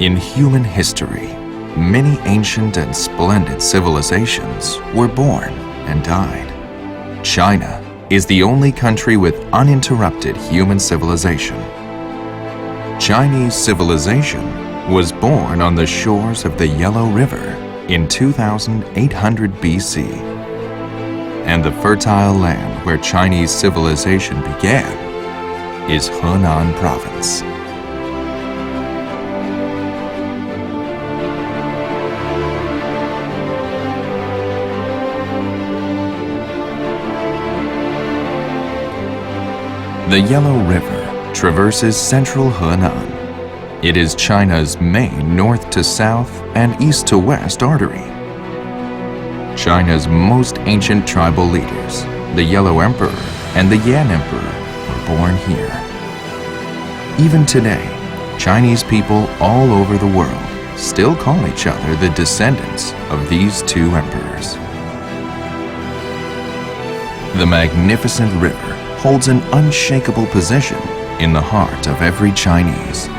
In human history, many ancient and splendid civilizations were born and died. China is the only country with uninterrupted human civilization. Chinese civilization was born on the shores of the Yellow River in 2800 BC. And the fertile land where Chinese civilization began is Henan province. The Yellow River traverses central Henan. It is China's main north to south and east to west artery. China's most ancient tribal leaders, the Yellow Emperor and the Yan Emperor, were born here. Even today, Chinese people all over the world still call each other the descendants of these two emperors. The magnificent river holds an unshakable position in the heart of every Chinese,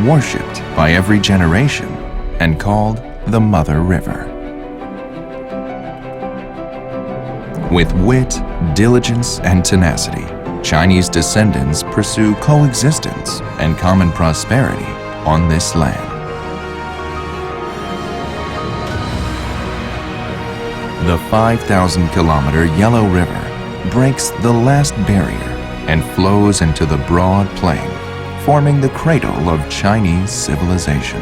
worshipped by every generation and called the Mother River. With wit, diligence, and tenacity, Chinese descendants pursue coexistence and common prosperity on this land. The 5,000-kilometer Yellow River breaks the last barrier and flows into the broad plain, forming the cradle of Chinese civilization.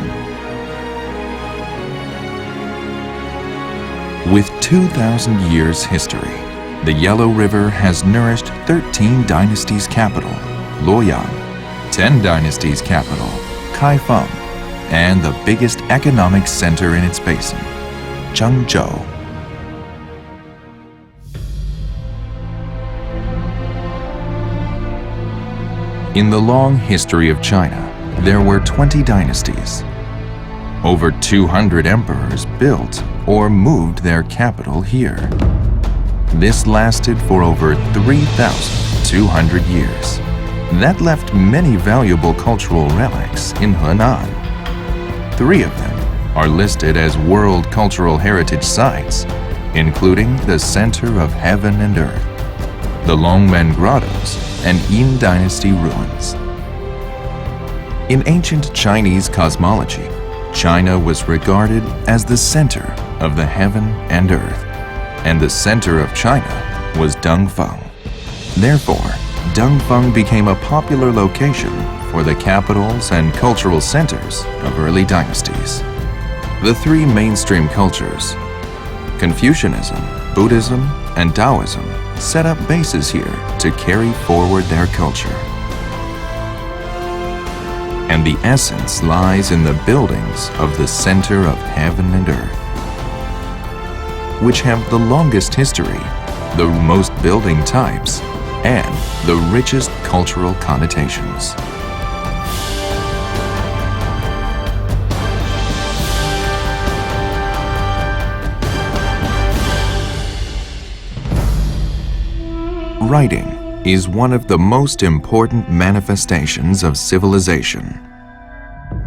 With 2,000 years' history, the Yellow River has nourished 13 dynasties' capital, Luoyang, 10 dynasties' capital, Kaifeng, and the biggest economic center in its basin, Zhengzhou. In the long history of China, there were 20 dynasties. Over 200 emperors built or moved their capital here. This lasted for over 3,200 years. That left many valuable cultural relics in Henan. 3 of them are listed as World Cultural Heritage Sites, including the Center of Heaven and Earth, the Longmen Grottoes, and Yin Dynasty ruins. In ancient Chinese cosmology, China was regarded as the center of the heaven and earth, and the center of China was Dongfeng. Therefore, Dongfeng became a popular location for the capitals and cultural centers of early dynasties. The 3 mainstream cultures, Confucianism, Buddhism, and Taoism, set up bases here to carry forward their culture. And the essence lies in the buildings of the center of heaven and earth, which have the longest history, the most building types, and the richest cultural connotations. Writing is one of the most important manifestations of civilization.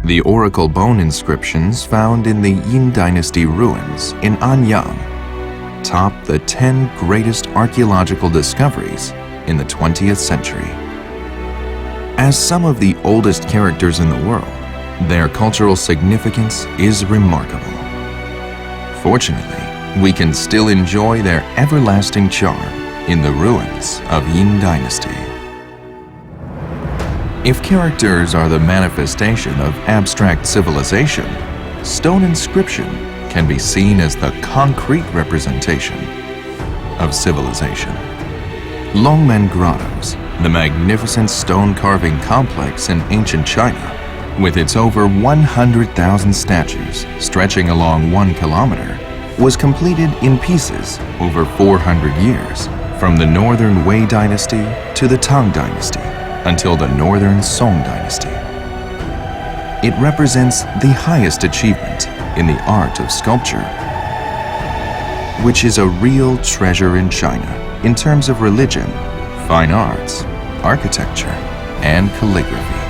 The oracle bone inscriptions found in the Yin Dynasty ruins in Anyang top the 10 greatest archaeological discoveries in the 20th century. As some of the oldest characters in the world, their cultural significance is remarkable. Fortunately, we can still enjoy their everlasting charm in the ruins of Yin Dynasty. If characters are the manifestation of abstract civilization, stone inscription can be seen as the concrete representation of civilization. Longmen Grottoes, the magnificent stone carving complex in ancient China, with its over 100,000 statues stretching along 1 kilometer, was completed in pieces over 400 years, from the Northern Wei Dynasty to the Tang Dynasty until the Northern Song Dynasty. It represents the highest achievement in the art of sculpture, which is a real treasure in China in terms of religion, fine arts, architecture, and calligraphy.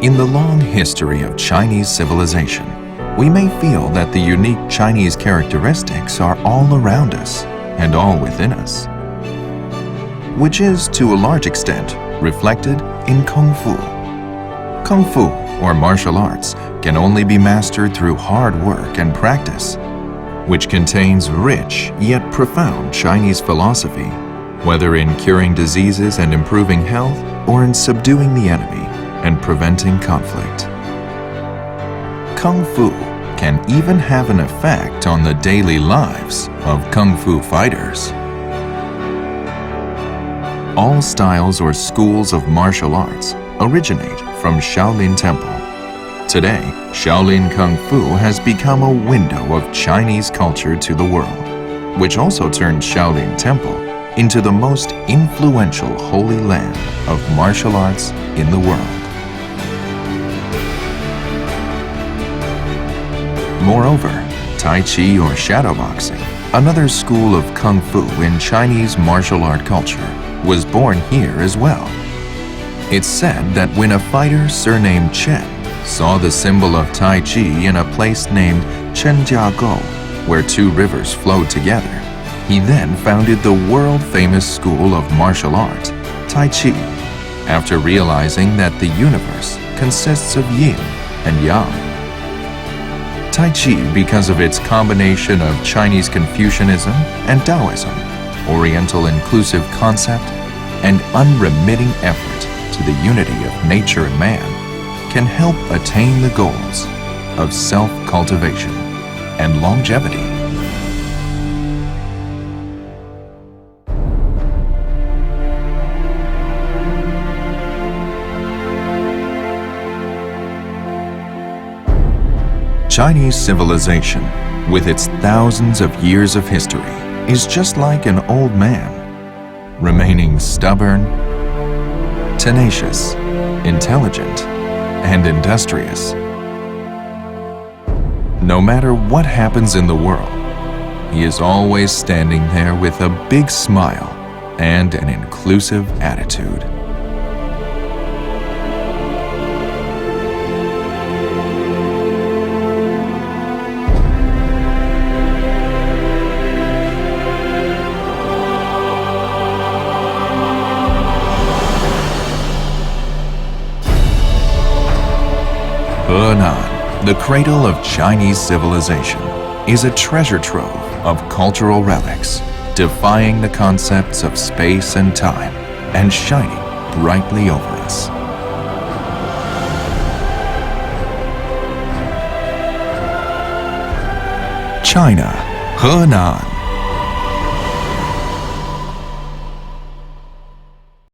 In the long history of Chinese civilization, we may feel that the unique Chinese characteristics are all around us and all within us, which is, to a large extent, reflected in Kung Fu. Kung Fu, or martial arts, can only be mastered through hard work and practice, which contains rich yet profound Chinese philosophy, whether in curing diseases and improving health, or in subduing the enemy and preventing conflict. Kung Fu can even have an effect on the daily lives of Kung Fu fighters. All styles or schools of martial arts originate from Shaolin Temple. Today, Shaolin Kung Fu has become a window of Chinese culture to the world, which also turned Shaolin Temple into the most influential holy land of martial arts in the world. Moreover, Tai Chi or shadowboxing, another school of Kung Fu in Chinese martial art culture, was born here as well. It's said that when a fighter surnamed Chen saw the symbol of Tai Chi in a place named Chenjiagou, where two rivers flowed together, he then founded the world-famous school of martial art, Tai Chi, after realizing that the universe consists of yin and yang. Tai Chi, because of its combination of Chinese Confucianism and Taoism, Oriental inclusive concept, and unremitting effort to the unity of nature and man, can help attain the goals of self-cultivation and longevity. Chinese civilization, with its thousands of years of history, is just like an old man, remaining stubborn, tenacious, intelligent, and industrious. No matter what happens in the world, he is always standing there with a big smile and an inclusive attitude. Henan, the cradle of Chinese civilization, is a treasure trove of cultural relics, defying the concepts of space and time and shining brightly over us. China, Henan.